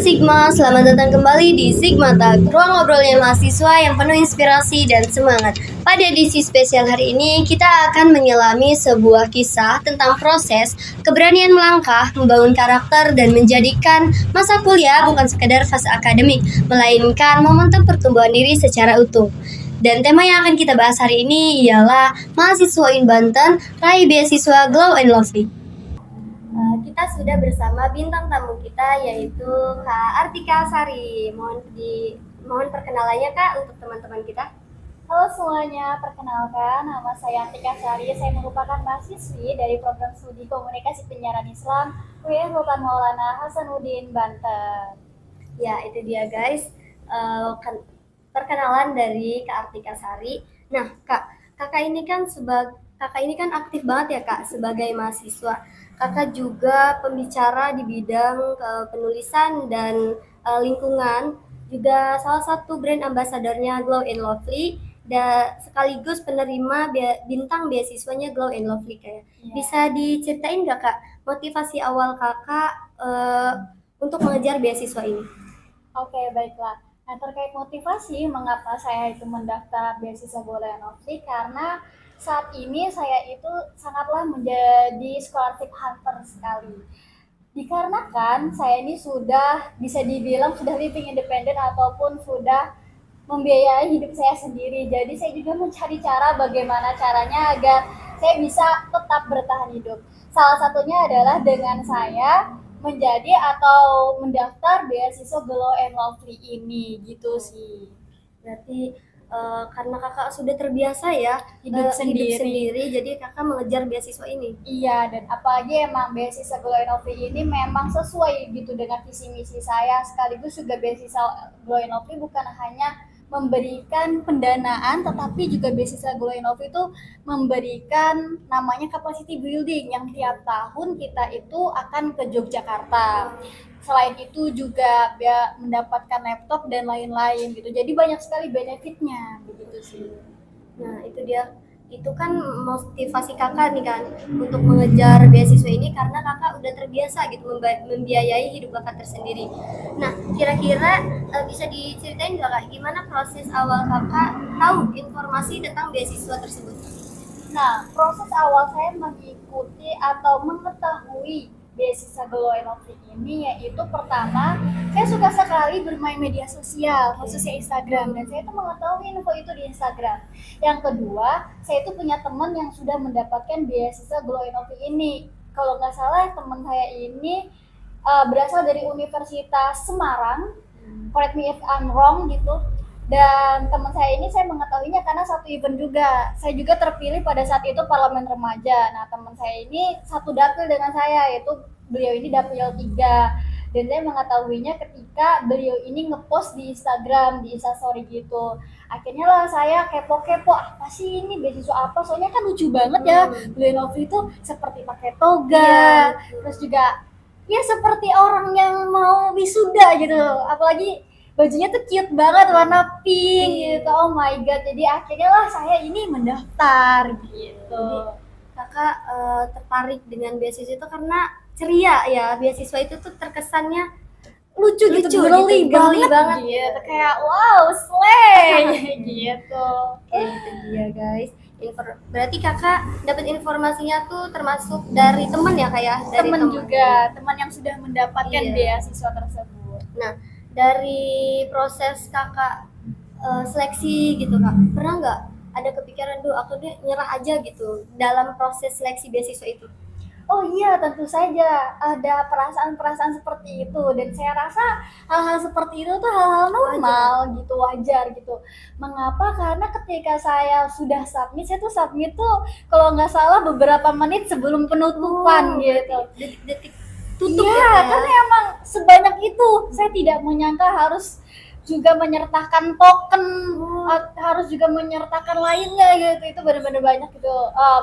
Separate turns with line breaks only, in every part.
Sigma, selamat datang kembali di Sigma Talk, ruang ngobrolnya mahasiswa yang penuh inspirasi dan semangat. Pada edisi spesial hari ini, kita akan menyelami sebuah kisah tentang proses keberanian melangkah, membangun karakter, dan menjadikan masa kuliah bukan sekedar fase akademik, melainkan momentum pertumbuhan diri secara utuh. Dan tema yang akan kita bahas hari ini ialah mahasiswa UIN Banten raih beasiswa Glow and Lovely. Kita sudah bersama bintang tamu kita yaitu Kak Artika Sari. Mohon perkenalannya Kak untuk teman-teman kita.
Halo semuanya, perkenalkan nama saya Artika Sari. Saya merupakan mahasiswi dari program studi komunikasi penyiaran Islam UIN Sultan Maulana Hasanuddin Banten.
Ya, itu dia guys. Perkenalan dari Kak Artika Sari. Nah, kakak ini kan aktif banget ya Kak sebagai mahasiswa. Kakak juga pembicara di bidang penulisan dan lingkungan, juga salah satu brand ambasadornya Glow and Lovely, dan sekaligus penerima bintang beasiswanya Glow and Lovely kayak.
Ya.
Bisa diceritain nggak Kak motivasi awal kakak untuk mengejar beasiswa ini?
Oke, baiklah. Nah, terkait motivasi mengapa saya itu mendaftar beasiswa Glow and Lovely, karena saat ini saya itu sangatlah menjadi scholarship hunter sekali. Dikarenakan saya ini sudah bisa dibilang sudah living independent ataupun sudah membiayai hidup saya sendiri. Jadi saya juga mencari cara bagaimana caranya agar saya bisa tetap bertahan hidup. Salah satunya adalah dengan saya menjadi atau mendaftar beasiswa Glow and Lovely ini gitu sih.
Berarti karena kakak sudah terbiasa ya
Hidup
sendiri, jadi kakak mengejar beasiswa ini.
Iya, dan apalagi emang beasiswa Glow and Lovely ini memang sesuai gitu dengan visi misi saya. Sekaligus juga beasiswa Glow and Lovely bukan hanya memberikan pendanaan, tetapi juga beasiswa Glow and Lovely itu memberikan namanya capacity building yang tiap tahun kita itu akan ke Yogyakarta. Selain itu juga mendapatkan laptop dan lain-lain gitu. Jadi banyak sekali benefitnya begitu sih.
Nah, itu dia. Itu kan motivasi kakak nih kan untuk mengejar beasiswa ini karena kakak udah terbiasa gitu membiayai hidup kakak tersendiri. Nah, kira-kira bisa diceritain nggak Kak gimana proses awal kakak tahu informasi tentang beasiswa tersebut?
Nah, proses awal saya mengikuti atau mengetahui beasiswa Glow and Lovely ini yaitu pertama, saya suka sekali bermain media sosial, khususnya Instagram, dan saya itu mengetahui info itu di Instagram. Yang kedua, saya itu punya teman yang sudah mendapatkan beasiswa Glow and Lovely ini. Kalau nggak salah teman saya ini berasal dari Universitas Semarang, correct me if I'm wrong gitu. Dan teman saya ini saya mengetahuinya karena satu event juga. Saya juga terpilih pada saat itu parlemen remaja. Nah, teman saya ini satu dapil dengan saya, yaitu beliau ini dapil 3. Dan saya mengetahuinya ketika beliau ini ngepost di Instagram, di Instastory gitu. Akhirnya lah saya kepo-kepo, apa sih ini beasiswa apa? Soalnya kan lucu banget ya. Glow and Lovely itu seperti pakai toga, terus juga ya seperti orang yang mau wisuda gitu. Apalagi bajunya tuh cute banget, warna pink gitu. Oh my god, jadi akhirnya lah saya ini mendaftar gitu.
Jadi kakak tertarik dengan beasiswa itu karena ceria ya. Beasiswa itu tuh terkesannya lucu gitu,
girly banget gitu. Kayak wow, slay gitu.
Itu dia guys. Berarti kakak dapat informasinya tuh termasuk dari teman ya Kak ya? Dari
teman juga, teman yang sudah mendapatkan beasiswa tersebut.
Nah, dari proses kakak seleksi gitu Kak, pernah nggak ada kepikiran aku deh nyerah aja gitu dalam proses seleksi beasiswa itu?
Oh iya, tentu saja ada perasaan-perasaan seperti itu, dan saya rasa hal-hal seperti itu tuh hal-hal normal gitu, wajar gitu. Mengapa? Karena ketika saya sudah submit, saya tuh submit tuh kalau nggak salah beberapa menit sebelum penutupan gitu.
Detik-detik tutup
ya, karena emang sebanyak itu. Saya tidak menyangka harus juga menyertakan token, harus juga menyertakan lainnya gitu. Itu benar-benar banyak gitu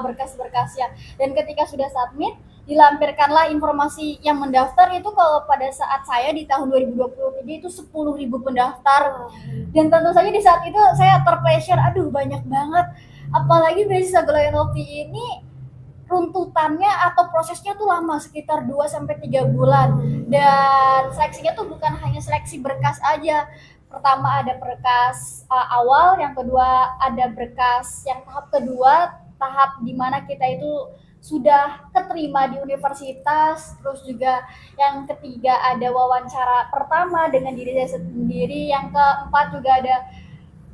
berkas-berkasnya. Dan ketika sudah submit, dilampirkanlah informasi yang mendaftar itu. Kalau pada saat saya di tahun 2023 itu 10.000 pendaftar. Dan tentu saja di saat itu saya terpressure, aduh banyak banget. Apalagi beasiswa Glow and Lovely ini runtutannya atau prosesnya tuh lama sekitar 2 sampai 3 bulan, dan seleksinya tuh bukan hanya seleksi berkas aja. Pertama ada berkas awal, yang kedua ada berkas yang tahap kedua, tahap dimana kita itu sudah keterima di universitas, terus juga yang ketiga ada wawancara pertama dengan diri saya sendiri, yang keempat juga ada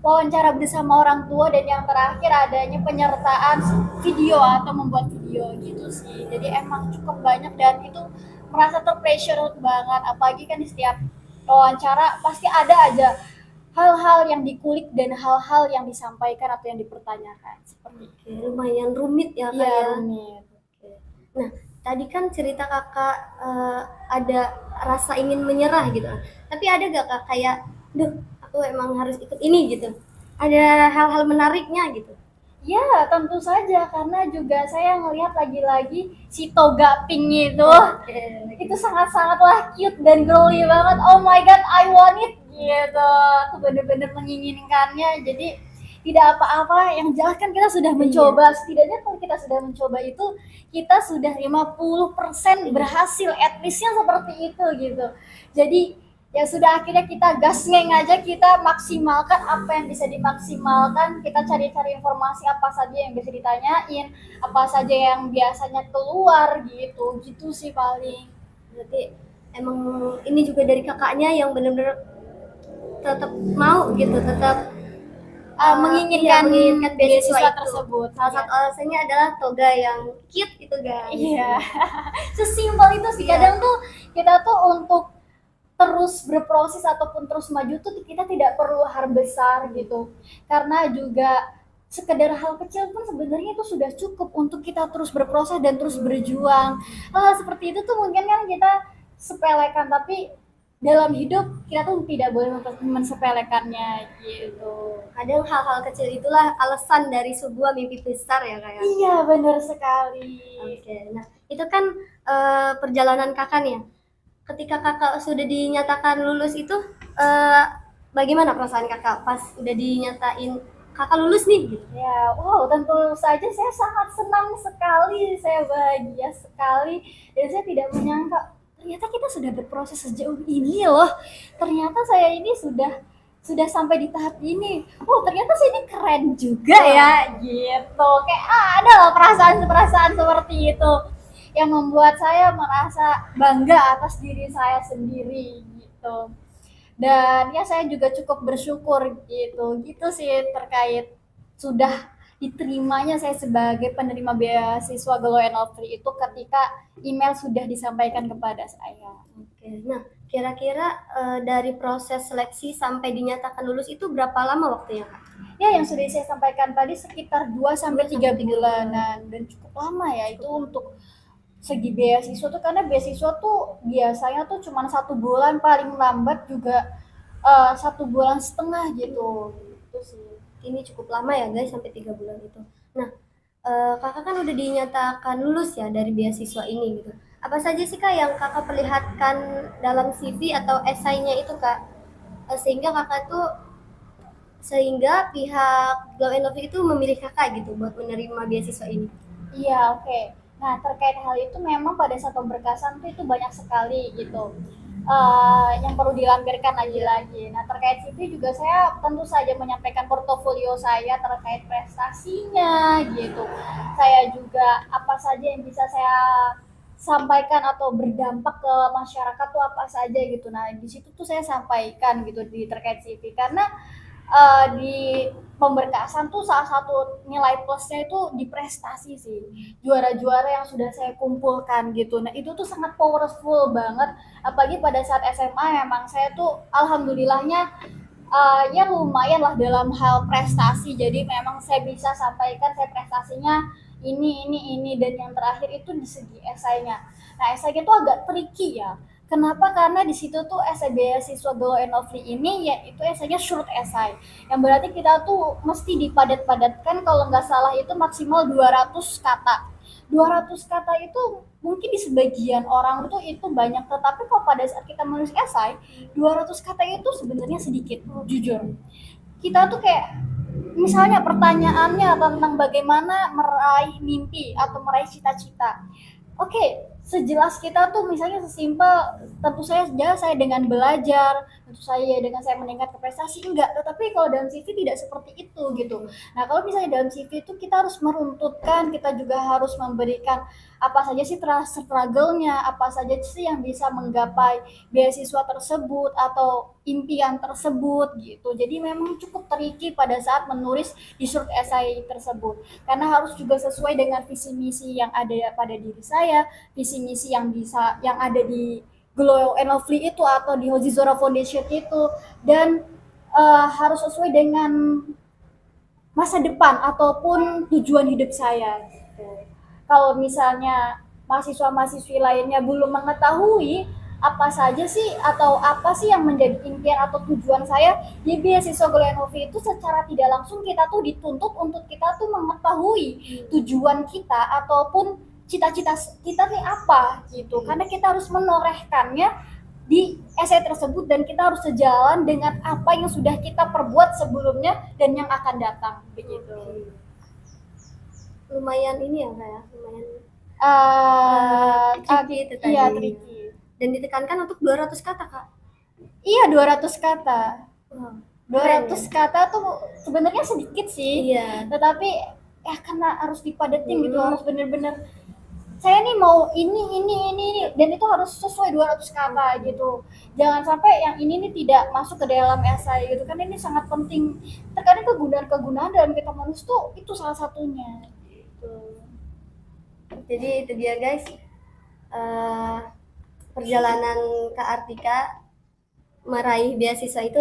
wawancara bersama orang tua, dan yang terakhir adanya penyertaan video atau membuat video gitu sih. Jadi emang cukup banyak dan itu merasa terpressure banget, apalagi kan di setiap wawancara pasti ada aja hal-hal yang dikulik dan hal-hal yang disampaikan atau yang dipertanyakan seperti itu.
Oke, lumayan rumit ya Kak
Iya,
ya.
rumit.
Oke. Nah, tadi kan cerita Kakak ada rasa ingin menyerah gitu. Tapi ada gak Kak kayak, duh, aku emang harus ikut ini gitu. Ada hal-hal menariknya gitu.
Ya, tentu saja karena juga saya ngelihat lagi-lagi si Toga Pink itu.
Oke.
Itu sangat-sangatlah cute dan girly banget. Oh my god, I want it gitu. Aku bener-bener menginginkannya. Jadi tidak apa-apa, yang jelas kan kita sudah mencoba. Setidaknya kalau kita sudah mencoba itu, kita sudah 50% berhasil, at least-nya seperti itu gitu. Jadi ya sudah, akhirnya kita gasngeng aja, kita maksimalkan apa yang bisa dimaksimalkan, kita cari-cari informasi apa saja yang bisa ditanyain, apa saja yang biasanya keluar gitu sih paling.
Berarti emang ini juga dari kakaknya yang benar-benar tetap mau gitu, tetap
Menginginkan
menginginkan beasiswa
beasiswa
itu.
tersebut.
Salah satu alasannya adalah toga yang cute gitu guys.
Iya. Sesimpel itu sih.
Iya.
Kadang tuh kita tuh untuk terus berproses ataupun terus maju tuh kita tidak perlu hal besar gitu. Karena juga sekedar hal kecil pun sebenarnya itu sudah cukup untuk kita terus berproses dan terus berjuang. Hal seperti itu tuh mungkin kan kita sepelekan, tapi dalam hidup kita tuh tidak boleh mensepelekannya gitu.
Kadang hal-hal kecil itulah alasan dari sebuah mimpi besar ya kayak.
Iya, benar sekali.
Oke, nah itu kan perjalanan kakak nih ya. Ketika kakak sudah dinyatakan lulus itu, bagaimana perasaan kakak pas udah dinyatain kakak lulus nih? Gitu?
Ya, wow, tentu saja saya sangat senang sekali, saya bahagia sekali, dan saya tidak menyangka ternyata kita sudah berproses sejauh ini loh. Ternyata saya ini sudah sampai di tahap ini. Oh, ternyata saya ini keren juga ya, gitu. Kayak ada loh perasaan seperti itu yang membuat saya merasa bangga atas diri saya sendiri gitu. Dan ya saya juga cukup bersyukur gitu sih terkait sudah diterimanya saya sebagai penerima beasiswa Glow and Free itu ketika email sudah disampaikan kepada saya.
Oke, nah kira-kira dari proses seleksi sampai dinyatakan lulus itu berapa lama waktunya kak?
Ya, yang sudah saya sampaikan tadi sekitar 2 sampai 3 bulanan, dan cukup lama ya itu untuk segi beasiswa tuh, karena beasiswa tuh biasanya tuh cuma 1 bulan, paling lambat juga 1,5 bulan gitu sih.
Ini cukup lama ya guys, sampai 3 bulan itu. Nah, kakak kan udah dinyatakan lulus ya dari beasiswa ini gitu. Apa saja sih kak yang kakak perlihatkan dalam CV atau esainya itu kak, sehingga pihak Glow and Lovely itu memilih kakak gitu buat menerima beasiswa ini?
Iya, oke. Nah, terkait hal itu memang pada saat pemberkasan tuh itu banyak sekali gitu. Yang perlu dilampirkan lagi-lagi. Nah, terkait CV juga saya tentu saja menyampaikan portofolio saya terkait prestasinya gitu. Saya juga apa saja yang bisa saya sampaikan atau berdampak ke masyarakat tuh apa saja gitu. Nah, di situ tuh saya sampaikan gitu di terkait CV, karena di pemberkasan tuh salah satu nilai plusnya itu di prestasi sih, juara-juara yang sudah saya kumpulkan gitu. Nah, itu tuh sangat powerful banget, apalagi pada saat SMA memang saya tuh alhamdulillahnya ya lumayan lah dalam hal prestasi, jadi memang saya bisa sampaikan saya prestasinya ini, dan yang terakhir itu di segi esainya. Nah, esainya tuh agak tricky ya. Kenapa? Karena di situ tuh esai beasiswa Glow and Lovely ini yaitu esainya short esai. Yang berarti kita tuh mesti dipadat-padatkan, kalau nggak salah itu maksimal 200 kata. 200 kata itu mungkin di sebagian orang itu banyak, tetapi kalau pada saat kita menulis esai, 200 kata itu sebenarnya sedikit, jujur. Kita tuh kayak misalnya pertanyaannya tentang bagaimana meraih mimpi atau meraih cita-cita. Oke, sejelas kita tuh misalnya sesimpel tentu saja saya dengan belajar, tentu saja dengan saya meningkat ke prestasi enggak, tetapi kalau dalam CV tidak seperti itu gitu. Nah, kalau misalnya dalam CV itu kita harus meruntutkan, kita juga harus memberikan apa saja sih struggle-nya, apa saja sih yang bisa menggapai beasiswa tersebut atau impian tersebut gitu. Jadi memang cukup tricky pada saat menulis di short essay tersebut karena harus juga sesuai dengan visi misi yang ada pada diri saya, visi misi yang ada di Glow and Lovely itu atau di Hojizora Foundation itu, dan harus sesuai dengan masa depan ataupun tujuan hidup saya gitu. Kalau misalnya mahasiswa-mahasiswi lainnya belum mengetahui apa saja sih atau apa sih yang menjadi impian atau tujuan saya di beasiswa Glenhovi itu, secara tidak langsung kita tuh dituntut untuk kita tuh mengetahui tujuan kita ataupun cita-cita kita nih apa gitu, karena kita harus menorehkannya di essay tersebut dan kita harus sejalan dengan apa yang sudah kita perbuat sebelumnya dan yang akan datang begitu.
Lumayan ini ya kayak lumayan tricky itu tadi.
Iya, tricky.
Dan ditekankan untuk 200 kata, Kak.
Iya, 200 kata.
Wow.
200 kata tuh sebenarnya sedikit sih.
Iya.
Tetapi ya karena harus dipadetin gitu, harus bener-bener saya nih mau ini dan itu harus sesuai 200 kata gitu. Jangan sampai yang ini nih tidak masuk ke dalam esai gitu kan, ini sangat penting. Terkadang kegunaan dalam kita menulis tuh itu salah satunya gitu.
Jadi itu dia guys, perjalanan Kak Artika meraih beasiswa itu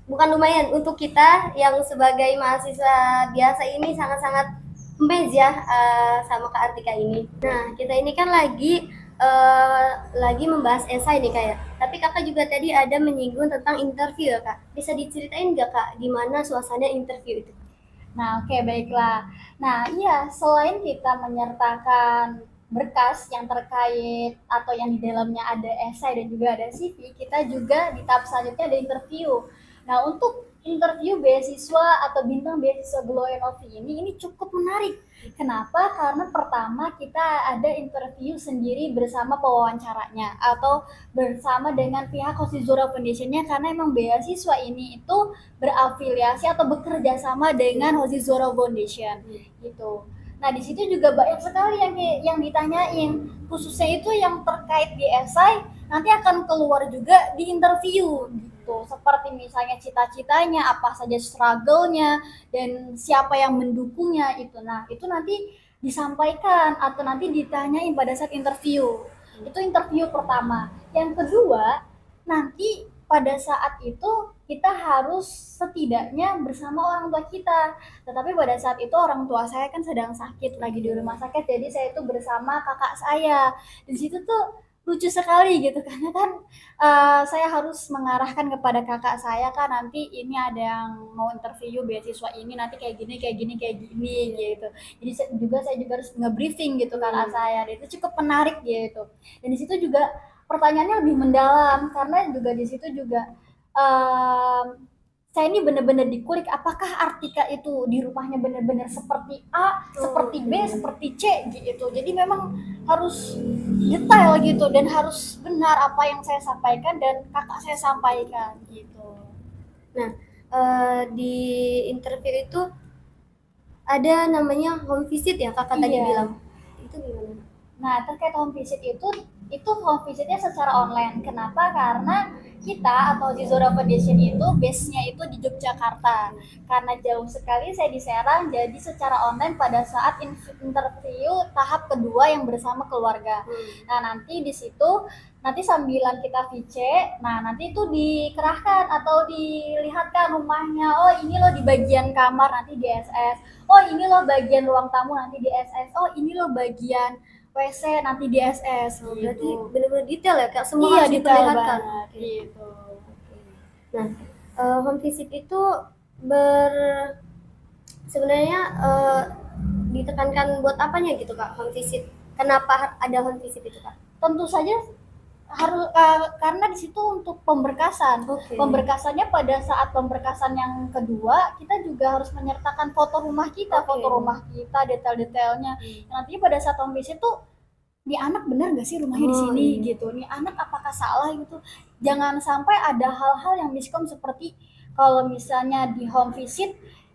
bukan lumayan untuk kita yang sebagai mahasiswa biasa ini sangat-sangat amazed ya sama Kak Artika ini. Nah, kita ini kan lagi membahas esai nih Kak ya. Tapi Kakak juga tadi ada menyinggung tentang interview ya Kak. Bisa diceritain nggak Kak gimana suasana interview itu?
Nah, oke, baiklah. Nah, iya, selain kita menyertakan berkas yang terkait atau yang di dalamnya ada esai dan juga ada CV, kita juga di tahap selanjutnya ada interview. Nah, untuk interview beasiswa atau bintang beasiswa Glow and Lovely ini cukup menarik. Kenapa? Karena pertama kita ada interview sendiri bersama pewawancaranya atau bersama dengan pihak Hojizora Foundation-nya, karena emang beasiswa ini itu berafiliasi atau bekerja sama dengan Hojizora Foundation gitu. Nah, di situ juga banyak sekali yang ditanyain, khususnya itu yang terkait di esai nanti akan keluar juga di interview gitu. Seperti misalnya cita-citanya, apa saja struggle-nya, dan siapa yang mendukungnya itu. Nah, itu nanti disampaikan atau nanti ditanyain pada saat interview. Itu interview pertama. Yang kedua, nanti pada saat itu kita harus setidaknya bersama orang tua kita. Tetapi pada saat itu orang tua saya kan sedang sakit, lagi di rumah sakit, jadi saya itu bersama kakak saya. Di situ tuh lucu sekali gitu karena kan saya harus mengarahkan kepada kakak saya, kan nanti ini ada yang mau interview beasiswa ini nanti kayak gini kayak gini kayak gini gitu. Jadi saya juga harus nge-briefing gitu kakak saya. Dan itu cukup menarik gitu. Dan di situ juga pertanyaannya lebih mendalam karena juga di situ juga saya ini benar-benar dikulik apakah Artika itu di rumahnya benar-benar seperti A, seperti B, seperti C gitu. Jadi memang harus detail gitu dan harus benar apa yang saya sampaikan dan kakak saya sampaikan gitu.
Nah, di interview itu ada namanya home visit ya kakak tadi bilang. Itu gimana?
Nah, terkait home visit itu home visitnya secara online. Kenapa? Karena kita atau di Zora Foundation itu base-nya itu di Yogyakarta. Karena jauh sekali saya di Serang, jadi secara online pada saat interview tahap kedua yang bersama keluarga. Nah, nanti di situ nanti sambilan kita VC, nah nanti itu dikerahkan atau dilihatkan rumahnya. Oh, ini loh di bagian kamar nanti di SS. Oh, ini loh bagian ruang tamu nanti di SS. Oh, ini loh bagian WC nanti di SS.
Oh, berarti benar-benar detail ya Kak, semua
iya,
harus diperlihatkan.
Gitu.
Nah, home visit itu sebenarnya ditekankan buat apanya gitu Kak home visit? Kenapa ada home visit itu Kak?
Tentu saja karena di situ untuk pemberkasan.
Oke.
Pemberkasannya pada saat pemberkasan yang kedua, kita juga harus menyertakan foto rumah kita,
Oke.
foto rumah kita, detail-detailnya. Nantinya pada saat home visit tuh, nih anak benar gak sih rumahnya di
Oh,
sini
iya.
gitu. Nih anak apakah salah gitu. Jangan sampai ada hal-hal yang miskom seperti kalau misalnya di home visit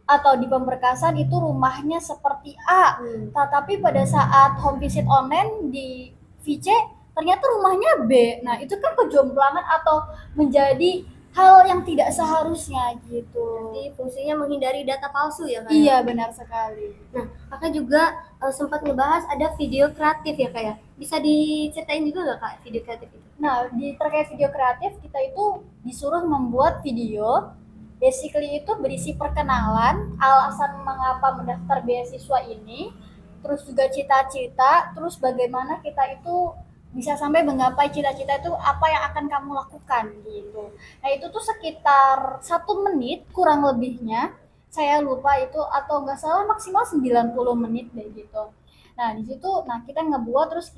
atau di pemberkasan itu rumahnya seperti A, tetapi pada saat home visit online di VC ternyata rumahnya B. Nah, itu kan kejomplangan atau menjadi hal yang tidak seharusnya gitu.
Jadi fungsinya menghindari data palsu ya Kak?
Iya, benar sekali.
Nah, Kakak juga sempat ngebahas ada video kreatif ya Kak ya? Bisa diceritain juga nggak Kak video kreatif itu?
Nah, terkait video kreatif, kita itu disuruh membuat video. Basically itu berisi perkenalan, alasan mengapa mendaftar beasiswa ini, terus juga cita-cita, terus bagaimana kita itu bisa sampai menggapai cita-cita itu apa yang akan kamu lakukan gitu. Nah itu tuh sekitar 1 menit kurang lebihnya, saya lupa itu atau nggak salah maksimal 90 menit deh gitu. Nah di situ, nah kita ngebuat terus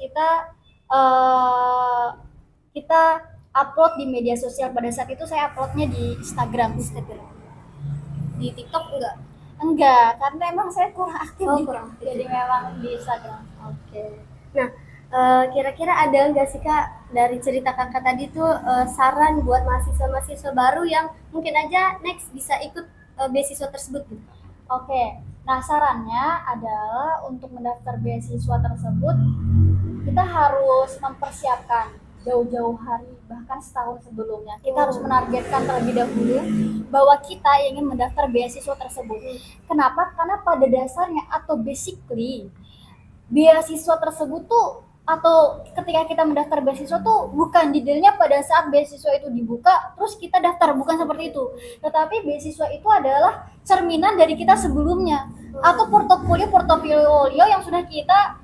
uh, kita upload di media sosial. Pada saat itu saya uploadnya di Instagram.
Di TikTok enggak?
Enggak, karena emang saya kurang aktif
Oh,
di
kurang aktif.
jadi memang di Instagram.
Oke. Nah, kira-kira ada nggak sih Kak dari cerita Kakak tadi tuh saran buat mahasiswa-mahasiswa baru yang mungkin aja next bisa ikut beasiswa tersebut gitu?
Oke, nah sarannya adalah untuk mendaftar beasiswa tersebut kita harus mempersiapkan jauh-jauh hari, bahkan setahun sebelumnya. Kita harus menargetkan terlebih dahulu bahwa kita ingin mendaftar beasiswa tersebut. Kenapa? Karena pada dasarnya atau basically beasiswa tersebut tuh atau ketika kita mendaftar beasiswa tuh bukan detailnya pada saat beasiswa itu dibuka terus kita daftar, bukan seperti itu, tetapi beasiswa itu adalah cerminan dari kita sebelumnya atau portofolio yang sudah kita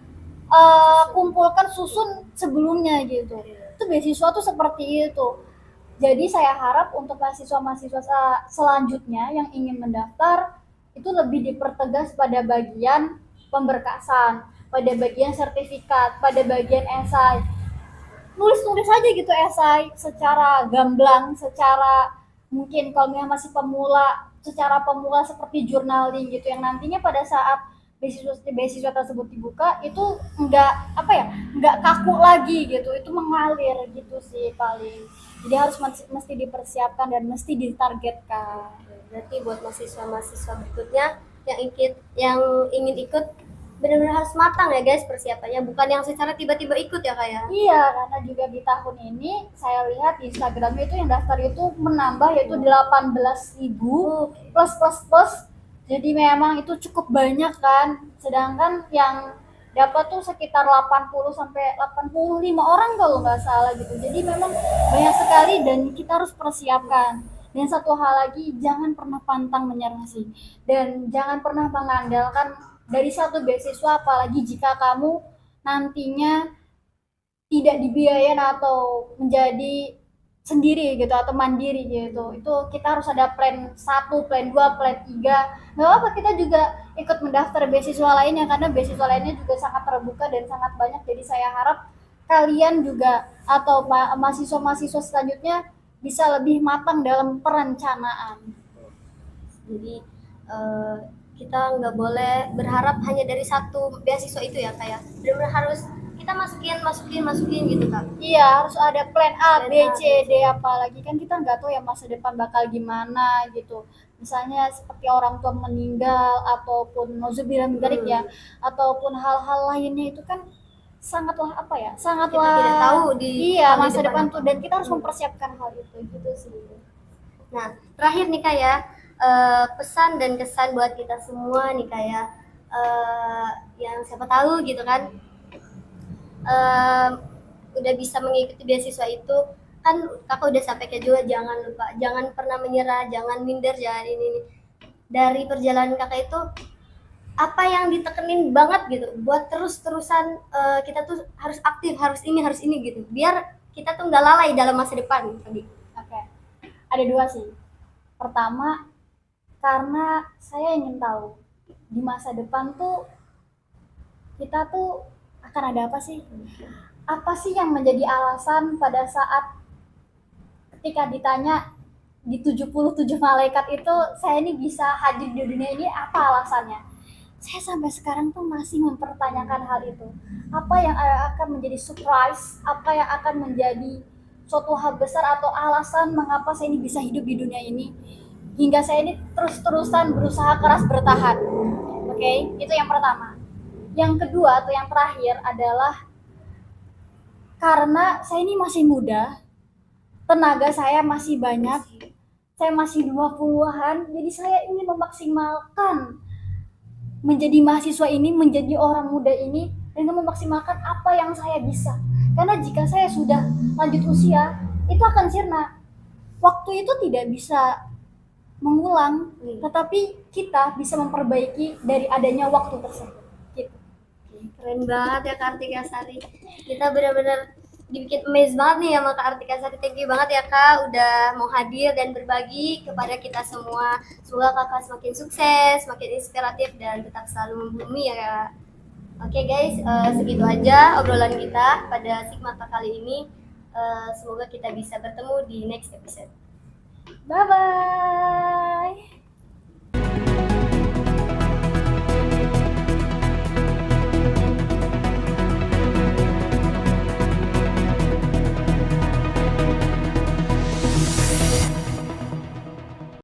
kumpulkan susun sebelumnya gitu. Itu beasiswa tuh seperti itu. Jadi saya harap untuk mahasiswa-mahasiswa selanjutnya yang ingin mendaftar itu lebih dipertegas pada bagian pemberkasan, pada bagian sertifikat, pada bagian esai. Nulis-nulis aja gitu esai secara gamblang, secara mungkin kalau masih pemula, secara pemula seperti journaling gitu yang nantinya pada saat beasiswa tersebut dibuka itu nggak kaku lagi gitu, itu mengalir gitu sih paling. Jadi harus mesti dipersiapkan dan mesti ditargetkan.
Berarti buat mahasiswa-mahasiswa berikutnya yang ingin ikut benar-benar harus matang ya guys persiapannya, bukan yang secara tiba-tiba ikut ya Kak ya?
Iya, karena juga di tahun ini saya lihat di Instagramnya itu yang daftar itu menambah yaitu 18.000 plus. Jadi memang itu cukup banyak kan. Sedangkan yang dapat tuh sekitar 80 sampai 85 orang kalau nggak salah gitu. Jadi memang banyak sekali dan kita harus persiapkan. Dan satu hal lagi, jangan pernah pantang menyerah sih. Dan jangan pernah mengandalkan dari satu beasiswa, apalagi jika kamu nantinya tidak dibiayain atau menjadi sendiri gitu atau mandiri gitu. Itu kita harus ada plan 1, plan 2, plan 3. Nggak apa, kita juga ikut mendaftar beasiswa lainnya karena beasiswa lainnya juga sangat terbuka dan sangat banyak. Jadi saya harap kalian juga atau mahasiswa-mahasiswa selanjutnya bisa lebih matang dalam perencanaan.
Jadi kita nggak boleh berharap hanya dari satu beasiswa itu ya Kak ya. Benar-benar harus kita masukin gitu Kak.
Iya, harus ada plan A, B, C, D, apalagi kan kita nggak tahu ya masa depan bakal gimana gitu. Misalnya seperti orang tua meninggal ataupun nauzubillah min dzalik ya, ataupun hal-hal lainnya itu kan sangatlah
Kita tidak tahu di
masa depan tuh, dan kita harus mempersiapkan hal itu gitu sih.
Nah, terakhir nih Kak ya, pesan dan kesan buat kita semua nih Kak ya, yang siapa tahu gitu kan udah bisa mengikuti beasiswa itu kan Kakak udah sampaikan juga, jangan pernah menyerah, jangan minder, jangan ini. Dari perjalanan Kakak itu apa yang ditekenin banget gitu buat terus-terusan kita tuh harus aktif, harus ini gitu biar kita tuh nggak lalai dalam masa depan tadi.
Oke. Ada 2 sih. Pertama, karena saya ingin tahu di masa depan tuh kita tuh akan ada apa sih. apa sih yang menjadi alasan pada saat ketika ditanya di 77 malaikat itu saya ini bisa hadir di dunia ini, apa alasannya? Saya sampai sekarang tuh masih mempertanyakan hal itu. Apa yang akan menjadi surprise, apa yang akan menjadi suatu hal besar atau alasan mengapa saya ini bisa hidup di dunia ini hingga saya ini terus-terusan berusaha keras bertahan. Oke, itu yang pertama. Yang kedua atau yang terakhir adalah karena saya ini masih muda, tenaga saya masih banyak, saya masih 20-an, jadi saya ingin memaksimalkan menjadi mahasiswa ini, menjadi orang muda ini dengan memaksimalkan apa yang saya bisa. Karena jika saya sudah lanjut usia, itu akan sirna. Waktu itu tidak bisa mengulang, tetapi kita bisa memperbaiki dari adanya waktu tersebut. Gitu.
Keren banget ya Kartika Sari. Kita benar-benar dibikin amazed banget nih sama Kak Kartika Sari. Thank you banget ya Kak udah mau hadir dan berbagi kepada kita semua. Semoga Kakak semakin sukses, semakin inspiratif dan tetap selalu membumi ya Kak. Oke guys, segitu aja obrolan kita pada Sigmata kali ini. Semoga kita bisa bertemu di next episode.
Bye-bye!